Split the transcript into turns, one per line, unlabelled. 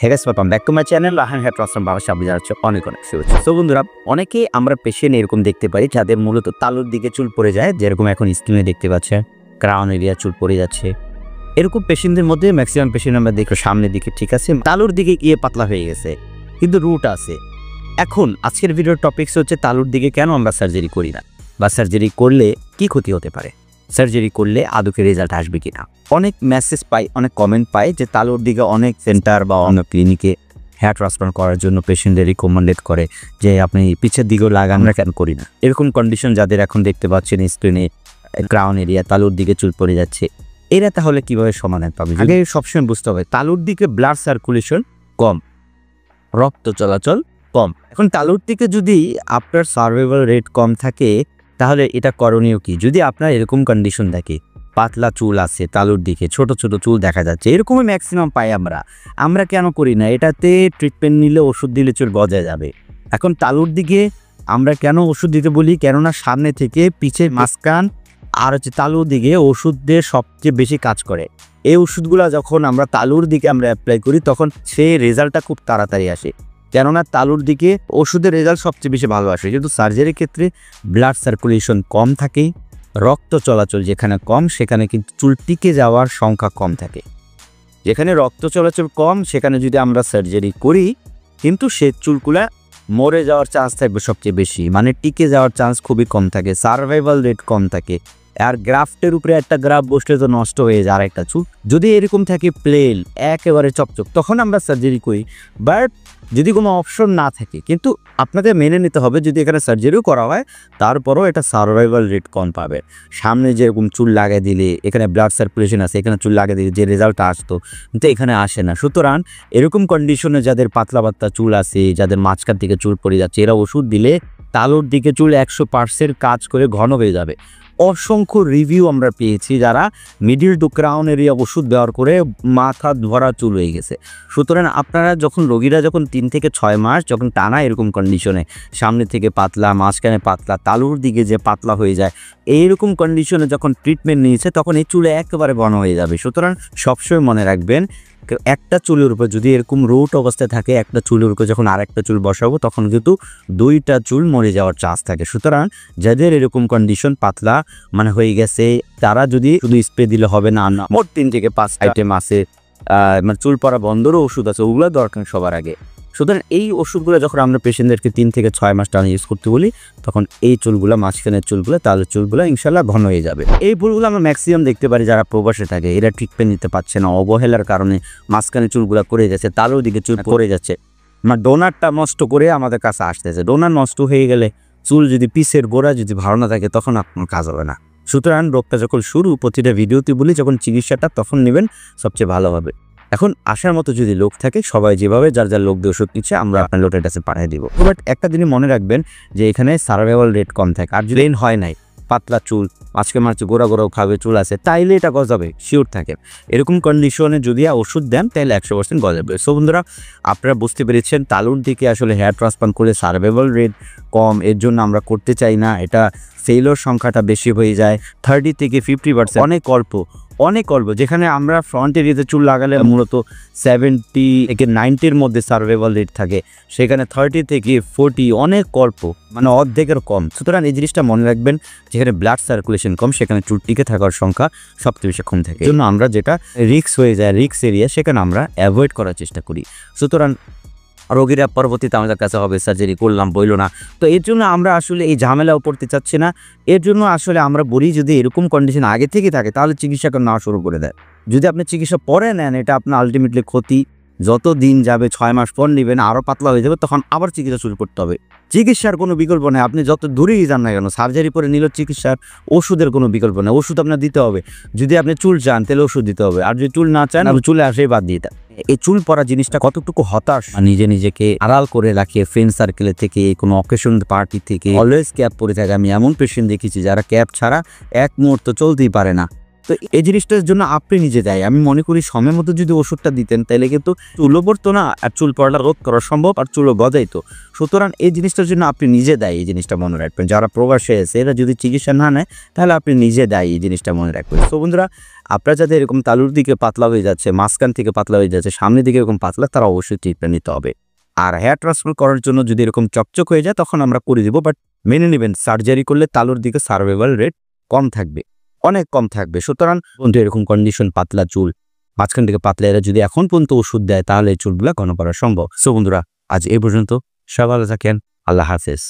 Guys, welcome back to my channel. Rahan Hair Transplant বাবা সামনে যাচ্ছে অনেক শুভেচ্ছা। সো বন্ধুরা, অনেকেই আমরা পেশেন্ট এরকম দেখতে পারি যাদের মূলত তালুর দিকে চুল পড়ে যায়, যেরকম এখন স্ক্রিনে দেখতে পাচ্ছেন ক্রাউন এরিয়া চুল পড়ে যাচ্ছে। এরকম পেশেন্টদের মধ্যে ম্যাক্সিমাম পেশেন্ট আমরা দেখি সামনের দিকে ঠিক আছে, তালুর দিকে গিয়ে পাতলা হয়ে গেছে, কিন্তু রুট আছে। এখন আজকের ভিডিওর টপিকস হচ্ছে তালুর দিকে কেন আমরা সার্জারি করি না, বা সার্জারি করলে কি ক্ষতি হতে পারে, সার্জারি করলে আদৌকে রেজাল্ট আসবে কিনা। অনেক মেসেজ পাই, অনেক কমেন্ট পাই যে তালুর দিকে অনেক সেন্টার বা অনেক ক্লিনিকে হেয়ার ট্রান্সপ্লান্ট করার জন্য পেশেন্টদের রিকমেন্ডেড করে যে আপনি পিছের দিকেও লাগান, আমরা কেন করি না। এরকম কন্ডিশন যাদের এখন দেখতে পাচ্ছেন স্ক্রিনে, ক্রাউন এরিয়া তালুর দিকে চুল পড়ে যাচ্ছে, এরা তাহলে কিভাবে সমাধান পাবে? আগে সবসময় বুঝতে হবে তালুর দিকে ব্লাড সার্কুলেশন কম, রক্ত চলাচল কম। এখন তালুর দিকে যদি আপনার সার্ভাইভাল রেট কম থাকে তাহলে এটা করণীয় কি? যদি আপনার এরকম কন্ডিশন থাকে, পাতলা চুল আছে তালুর দিকে, ছোট ছোট চুল দেখা যাচ্ছে, এরকমই ম্যাক্সিমাম পাই আমরা কেন করি না? এটাতে ট্রিটমেন্ট নিলে ওষুধ দিলে চুল গজে যাবে। এখন তালুর দিকে আমরা কেন ওষুধ দিতে বলি? কেননা সামনে থেকে পিছে মাঝখান আর হচ্ছে তালুর দিকে ওষুধ দিয়ে সবচেয়ে বেশি কাজ করে। এই ওষুধগুলো যখন আমরা তালুর দিকে আমরা অ্যাপ্লাই করি তখন সেই রেজাল্টটা খুব তাড়াতাড়ি আসে, কেননা তালুর দিকে ওষুধের রেজাল্ট সবচেয়ে বেশি ভালো আসে। যেহেতু সার্জারির ক্ষেত্রে ব্লাড সার্কুলেশন কম থাকে, রক্ত চলাচল যেখানে কম সেখানে কিন্তু চুল টিকে যাওয়ার সংখ্যা কম থাকে। যেখানে রক্ত চলাচল কম সেখানে যদি আমরা সার্জারি করি কিন্তু সে চুলগুলা মরে যাওয়ার চান্স থাকবে সবচেয়ে বেশি, মানে টিকে যাওয়ার চান্স খুবই কম থাকে, সার্ভাইভাল রেট কম থাকে। আর গ্রাফটের উপরে একটা গ্রাফ বসলে তো নষ্ট হয়ে যায় আরেকটা চুল। যদি এরকম থাকে প্লেন একেবারে চকচক তখন আমরা সার্জারি করি, বাট যদি কোনো অপশন না থাকে, কিন্তু আপনাদের মেনে নিতে হবে যদি এখানে সার্জারিও করা হয় তারপরও এটা সার্ভাইভাল রেট কম পাবে। সামনে যেরকম চুল লাগিয়ে দিলে এখানে ব্লাড সার্কুলেশন আছে, এখানে চুল লাগিয়ে দিলে যে রেজাল্টটা আসতো কিন্তু এখানে আসে না। সুতরাং এরকম কন্ডিশনে যাদের পাতলা পাতলা চুল আছে, যাদের মাঝখান থেকে চুল পড়ে যাচ্ছে, এরা ওষুধ দিলে তালুর দিকে চুল 100% কাজ করে ঘন হয়ে যাবে। অসংখ্য রিভিউ আমরা পেয়েছি যারা মিডিল টু ক্রাউন এরিয়া ওষুধ ব্যবহার করে মাথা ধরা চুল হয়ে গেছে। সুতরাং আপনারা যখন রোগীরা যখন 3 থেকে 6 মাস যখন টানা এরকম কন্ডিশনে সামনে থেকে পাতলা, মাঝখানে পাতলা, তালুর দিকে যে পাতলা হয়ে যায়, এইরকম কন্ডিশনে যখন ট্রিটমেন্ট নিয়েছে তখন এই চুলে একেবারে ঘন হয়ে যাবে। সুতরাং সবসময় মনে রাখবেন একটা চুলের উপর যদি এরকম রুট অবস্থায় থাকে, একটা চুলের উপর যখন আরেকটা চুল বসাবো তখন কিন্তু 2টা চুল মরে যাওয়ার চান্স থাকে। সুতরাং যাদের এরকম কন্ডিশন পাতলা মানে হয়ে গেছে তারা যদি শুধু স্প্রে দিলে হবে না, মোট 3 থেকে 5 আইটেম আছে, মানে চুল পড়া বন্ধরও ওষুধ আছে, ওগুলো দরকার সবার আগে। সুতরাং এই ওষুধগুলো যখন আমরা পেশেন্টদেরকে 3 থেকে 6 মাস টানা ইউজ করতে বলি তখন এই চুলগুলো, মাঝখানের চুলগুলো, তাহলে চুলগুলো ইনশাল্লাহ ঘন হয়ে যাবে। এই ভুলগুলো আমরা ম্যাক্সিমাম দেখতে পারি যারা প্রবাসে থাকে, এরা ট্রিটমেন্ট নিতে পারছে না, অবহেলার কারণে মাঝখানে চুলগুলো করে যাচ্ছে, তালুর দিকে চুল পড়ে যাচ্ছে। মানে ডোনারটা নষ্ট করে আমাদের কাছে আসতেছে, ডোনার নষ্ট হয়ে গেলে চুল যদি পিসের গোড়া যদি ভালো না থাকে তখন আপনার কাজ হবে না। সুতরাং রোগটা যখন শুরু, প্রতিটা ভিডিওতে বলি যখন চিকিৎসাটা তখন নেবেন সবচেয়ে ভালো হবে। এখন আসার মতো যদি লোক থাকে সবাই যেভাবে যার যার লোক দিয়ে ওষুধ নিচ্ছে আমরা আপনার লোকের কাছে পাঠিয়ে দিব। বাট একটা জিনিস মনে রাখবেন যে এখানে সার্ভাইভাল রেট কম থাকে। আর যদি হয় নাই পাতলা চুল, আজকে মারছে গোড়া গোড়াও খাবে চুল আছে, তাইলে এটা গজাবে শিওর থাকে। এরকম কন্ডিশনে যদি ওষুধ দেন তাহলে 100% গজাবে। সো বন্ধুরা, আপনারা বুঝতে পেরেছেন তালুর দিকে আসলে হেয়ার ট্রান্সপ্লান্ট করলে সার্ভাইভাল রেট কম, এর জন্য আমরা করতে চাই না। এটা ফেইলোর সংখ্যাটা বেশি হয়ে যায়, 30 থেকে 50%, অনেক অল্প। যেখানে আমরা ফ্রন্ট এরিয়াতে চুল লাগালে মূলত 70 থেকে 90-র মধ্যে সার্ভাইভাল রেট থাকে, সেখানে 30 থেকে 40 অনেক অল্প, মানে অর্ধেকের কম। সুতরাং এই জিনিসটা মনে রাখবেন, যেখানে ব্লাড সার্কুলেশন কম সেখানে চুল টিকে থাকার সংখ্যা সবচেয়ে বেশি কম থাকে। এই জন্য আমরা যেটা রিস্ক হয়ে যায়, রিস্ক এরিয়া, সেখানে আমরা অ্যাভয়েড করার চেষ্টা করি। সুতরাং রোগীরা পরবর্তীতে আমাদের কাছে হবে সার্জারি করলাম বইল না, তো এর জন্য আমরা আসলে এই ঝামেলাও পড়তে চাচ্ছি না। এর জন্য আসলে আমরা বলি যদি এরকম কন্ডিশন আগে থেকে থাকে তাহলে চিকিৎসা নেওয়া শুরু করে দেয়। যদি আপনি চিকিৎসা পরে নেন এটা আপনার আলটিমেটলি ক্ষতি। যত দিন যাবে 6 মাস পর নেবেন আরও পাতলা হয়ে যাবে, তখন আবার চিকিৎসা শুরু করতে হবে। চিকিৎসার কোনো বিকল্প নেই, আপনি যত দূরেই যান না কেন, সার্জারি পরে নিল চিকিৎসার, ওষুধের কোনো বিকল্প নেই। ওষুধ আপনার দিতে হবে, যদি আপনি চুল চান তাহলে ওষুধ দিতে হবে, আর যদি চুল না চান চুলে আসেই বাদ দিয়ে দেন। এই চুল পড়া জিনিসটা কতটুকু হতাশ, নিজেকে আড়াল করে রাখিয়ে ফ্রেন্ড সার্কেলের থেকে, কোনো অকেশন পার্টি থেকে অলওয়েজ ক্যাপ পরে থাকে। আমি এমন পেশেন্ট দেখেছি যারা ক্যাপ ছাড়া এক মুহূর্ত চলতেই পারে না, তো এই জিনিসটার জন্য আপনি নিজে দায়ী। আমি মনে করি সময় মতো যদি ওষুধটা দিতেন তাহলে কিন্তু চুলও পড়তো না, আর চুল পড়াটা রোধ করা সম্ভব, আর চুলও গজাইতো। সুতরাং এই জিনিসটার জন্য আপনি নিজে দায়ী, এই জিনিসটা মনে রাখবেন। যারা প্রবাসে আছে এরা যদি চিকিৎসা না নেয় তাহলে আপনি নিজে দায়ী, এই জিনিসটা মনে রাখবেন। তো বন্ধুরা, আপনারা যাদের এরকম তালুর দিকে পাতলা হয়ে যাচ্ছে, মাঝখান থেকে পাতলা হয়ে যাচ্ছে, সামনের দিকে এরকম পাতলা, তারা অবশ্যই ট্রিটমেন্ট নিতে হবে। আর হেয়ার ট্রান্সফার করার জন্য যদি এরকম চকচক হয়ে যায় তখন আমরা করে দিব, বাট মেনে নেবেন সার্জারি করলে তালুর দিকে সার্ভাইভাল রেট কম থাকবে, অনেক কম থাকবে। সুতরাং বন্ধু, এরকম কন্ডিশন, পাতলা চুল, মাঝখান থেকে পাতলা, এরা যদি এখন পর্যন্ত ওষুধ দেয় তাহলে এই চুলগুলা ঘন করা সম্ভব। সো বন্ধুরা, আজ এই পর্যন্ত। সবাই ভালো থাকেন। আল্লাহ হাফেজ।